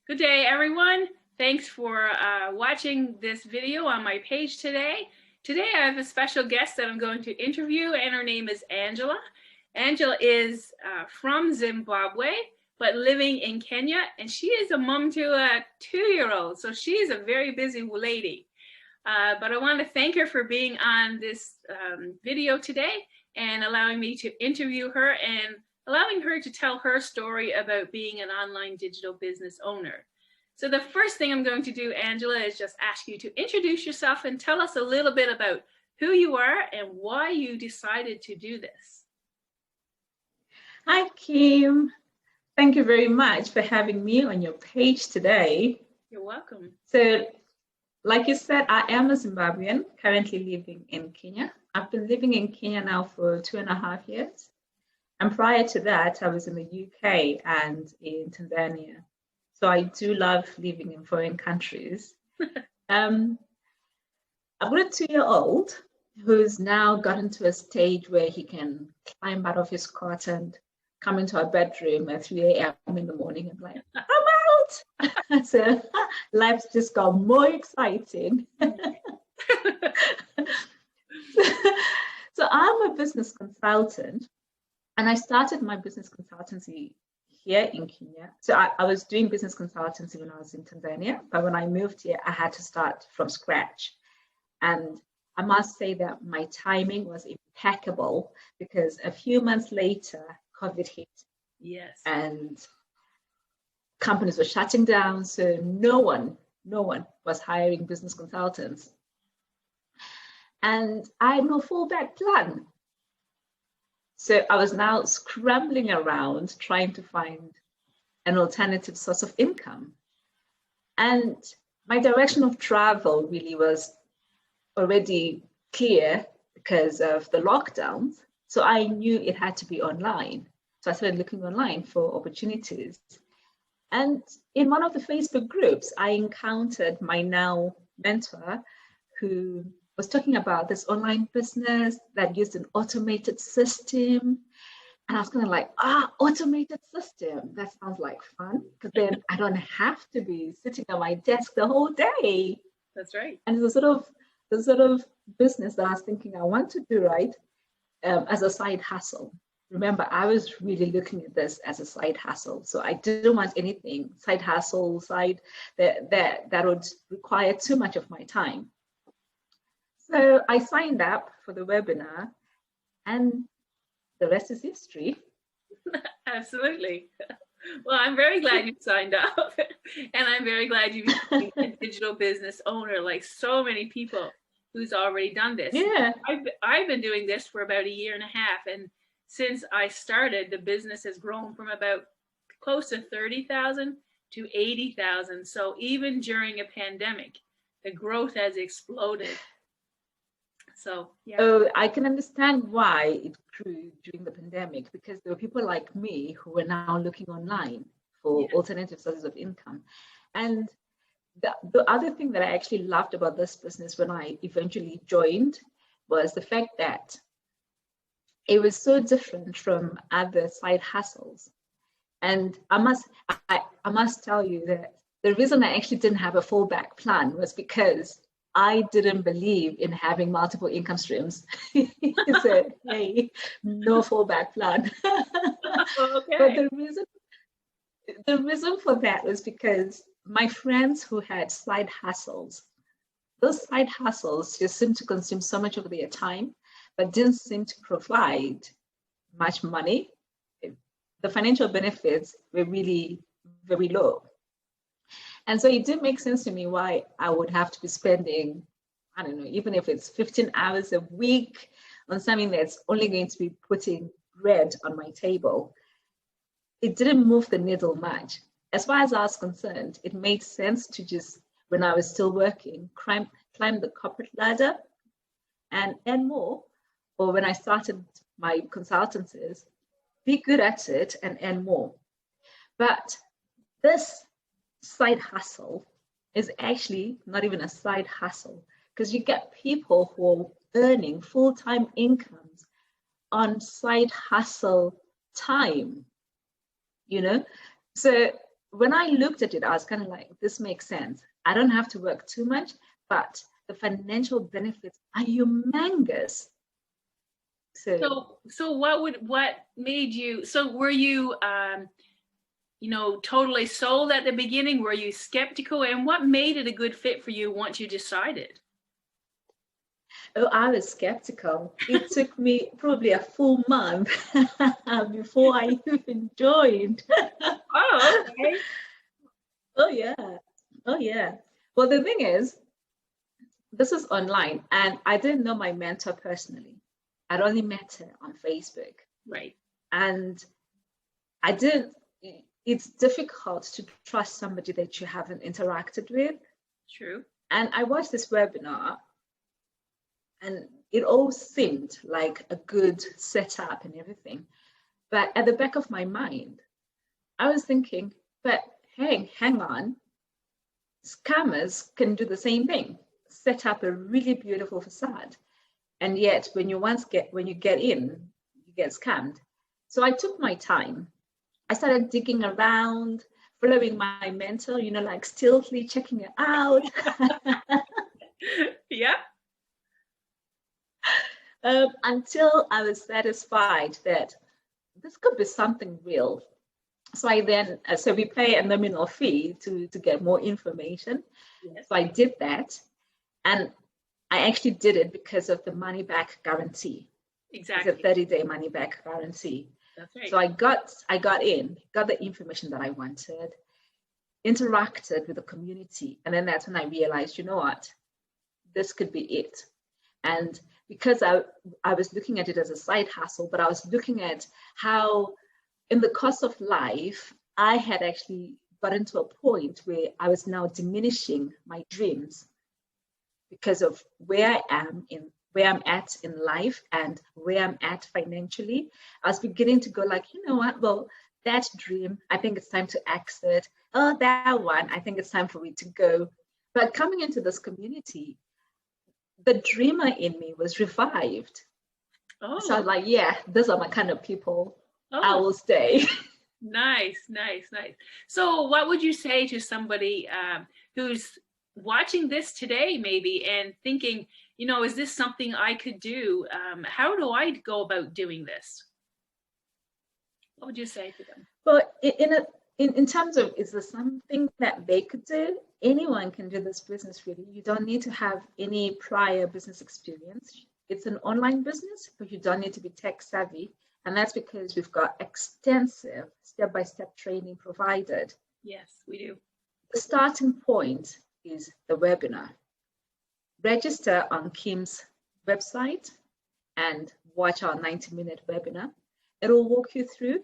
Good day, everyone. Thanks for watching this video on my page today. Today I have a special guest that I'm going to interview, and her name is Angela. Angela is from Zimbabwe, but living in Kenya, and she is a mom to a 2-year-old, so she is a very busy lady. But I want to thank her for being on this video today and allowing me to interview her and allowing her to tell her story about being an online digital business owner. So the first thing I'm going to do, Angela, is just ask you to introduce yourself and tell us a little bit about who you are and why you decided to do this. Hi, Kim. Thank you very much for having me on your page today. You're welcome. So, like you said, I am a Zimbabwean, currently living in Kenya. I've been living in Kenya now for 2.5 years. And prior to that, I was in the UK and in Tanzania. So I do love living in foreign countries. I've got a 2-year-old who's now gotten to a stage where he can climb out of his cot and come into our bedroom at 3 a.m. in the morning and be like, I'm out. So life's just got more exciting. So I'm a business consultant, and I started my business consultancy here in Kenya. So I was doing business consultancy when I was in Tanzania, but when I moved here, I had to start from scratch. And I must say that my timing was impeccable because a few months later, COVID hit. Yes. And companies were shutting down. So no one was hiring business consultants. And I had no fallback plan. So I was now scrambling around trying to find an alternative source of income. And my direction of travel really was already clear because of the lockdowns. So I knew it had to be online. So I started looking online for opportunities. And in one of the Facebook groups, I encountered my now mentor who was talking about this online business that used an automated system. And I was kind of like, automated system, that sounds like fun, because then I don't have to be sitting at my desk the whole day. That's right. And it's the sort of business that I was thinking I want to do, right, as a side hustle. Remember, I was really looking at this as a side hustle. So I didn't want anything side hustle, that would require too much of my time. So I signed up for the webinar, and the rest is history. Absolutely. Well, I'm very glad you signed up, and I'm very glad you became a digital business owner like so many people who's already done this. Yeah. I've been doing this for about 1.5 years, and since I started, the business has grown from about close to 30,000 to 80,000. So even during a pandemic, the growth has exploded. So yeah. Oh, I can understand why it grew during the pandemic, because there were people like me who were now looking online for alternative sources of income. And the other thing that I actually loved about this business when I eventually joined was the fact that it was so different from other side hustles. And I must tell you that the reason I actually didn't have a fallback plan was because I didn't believe in having multiple income streams. He said, hey, no fallback plan. Okay. But the reason for that was because my friends who had side hustles, those side hustles just seemed to consume so much of their time, but didn't seem to provide much money. The financial benefits were really very low. And so it didn't make sense to me why I would have to be spending, I don't know, even if it's 15 hours a week on something that's only going to be putting bread on my table. It didn't move the needle much. As far as I was concerned, it made sense to just, when I was still working, climb the corporate ladder and earn more. Or when I started my consultancies, be good at it and earn more. But this side hustle is actually not even a side hustle, because you get people who are earning full-time incomes on side hustle time, you know? So when I looked at it, I was kind of like, this makes sense. I don't have to work too much, but the financial benefits are humongous. So what made you, so were you, totally sold at the beginning? Were you skeptical? And what made it a good fit for you once you decided? Oh, I was skeptical. It took me probably a full month before I even joined. Oh, okay. Oh, yeah. Oh, yeah. Well, the thing is, this is online, and I didn't know my mentor personally. I'd only met her on Facebook. Right. And I didn't, it's difficult to trust somebody that you haven't interacted with. True. And I watched this webinar, and it all seemed like a good setup and everything. But at the back of my mind, I was thinking, but hey, hang on, scammers can do the same thing, set up a really beautiful facade. And yet when you get in, you get scammed. So I took my time. I started digging around, following my mentor, like stealthily checking it out. Yeah. Until I was satisfied that this could be something real. So so we pay a nominal fee to get more information. Yes. So I did that, and I actually did it because of the money back guarantee. Exactly. It's a 30-day money back guarantee. That's right. So I got the information that I wanted, interacted with the community, and then that's when I realized, you know what, this could be it. And because I was looking at it as a side hustle, but I was looking at how in the course of life, I had actually gotten to a point where I was now diminishing my dreams because of where I'm at in life and where I'm at financially. I was beginning to go like, you know what, well, that dream, I think it's time to exit. Oh, that one, I think it's time for me to go. But coming into this community, the dreamer in me was revived. Oh. So I was like, yeah, those are my kind of people. Oh. I will stay. Nice. So what would you say to somebody who's watching this today maybe and thinking, is this something I could do? How do I go about doing this? What would you say to them? Well, in terms of, is there something that they could do? Anyone can do this business, really. You don't need to have any prior business experience. It's an online business, but you don't need to be tech savvy. And that's because we've got extensive step-by-step training provided. Yes, we do. The starting point is the webinar. Register on Kim's website and watch our 90-minute webinar. It'll walk you through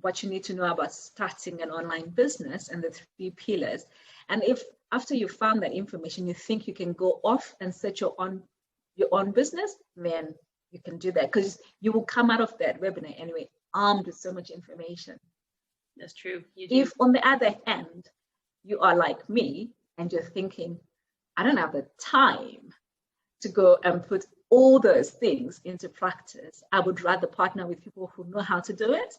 what you need to know about starting an online business and the 3 pillars. And if after you found that information, you think you can go off and set your own business, then you can do that, because you will come out of that webinar anyway armed with so much information. That's true. You do. If on the other hand, you are like me and you're thinking, I don't have the time to go and put all those things into practice, I would rather partner with people who know how to do it,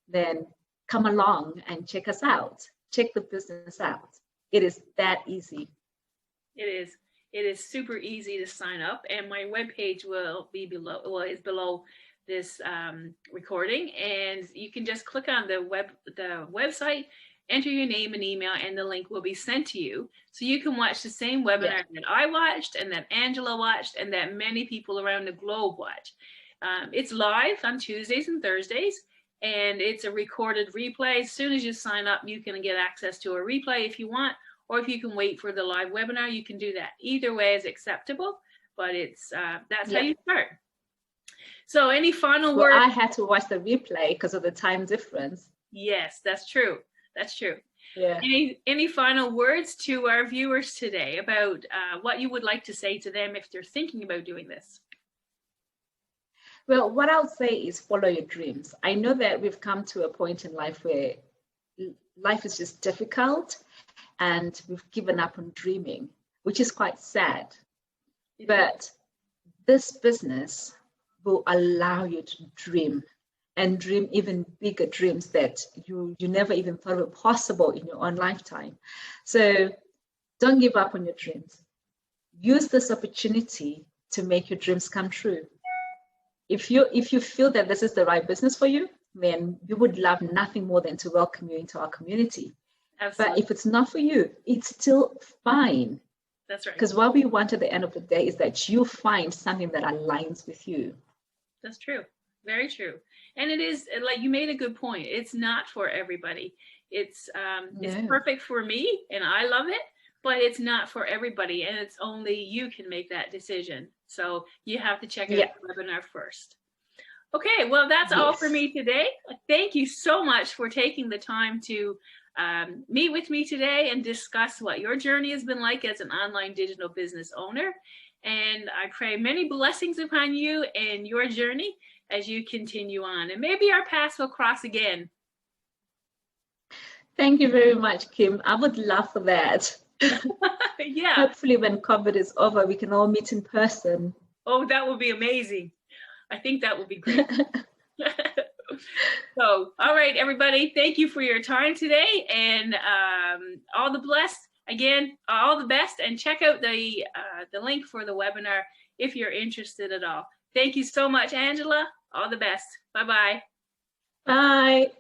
then come along and check us out. Check the business out. It is that easy. It is. It is super easy to sign up, and my webpage will be below. Well, is below this recording, and you can just click on the website, enter your name and email, and the link will be sent to you. So you can watch the same webinar that I watched, and that Angela watched, and that many people around the globe watch. It's live on Tuesdays and Thursdays, and it's a recorded replay. As soon as you sign up, you can get access to a replay if you want. Or if you can wait for the live webinar, you can do that. Either way is acceptable, but it's that's how you start. So any final words? I had to watch the replay because of the time difference. Yes, that's true. That's true. Yeah. Any final words to our viewers today about what you would like to say to them if they're thinking about doing this? Well, what I'll say is follow your dreams. I know that we've come to a point in life where life is just difficult, and we've given up on dreaming, which is quite sad. But this business will allow you to dream and dream even bigger dreams that you never even thought were possible in your own lifetime. So don't give up on your dreams. Use this opportunity to make your dreams come true. If you feel that this is the right business for you, then we would love nothing more than to welcome you into our community. Absolutely. But if it's not for you, it's still fine. That's right. Because what we want at the end of the day is that you find something that aligns with you. That's true. Very true. And it is, like, you made a good point. It's not for everybody. It's perfect for me and I love it, but it's not for everybody, and it's only you can make that decision. So you have to check out the webinar first. Okay, well, that's all for me today. Thank you so much for taking the time to meet with me today and discuss what your journey has been like as an online digital business owner. And I pray many blessings upon you and your journey as you continue on. And maybe our paths will cross again. Thank you very much, Kim. I would love for that. Yeah. Hopefully when COVID is over, we can all meet in person. Oh, that would be amazing. I think that would be great. So, all right, everybody, thank you for your time today, and all the best, and check out the link for the webinar if you're interested at all. Thank you so much, Angela. All the best. Bye-bye. Bye.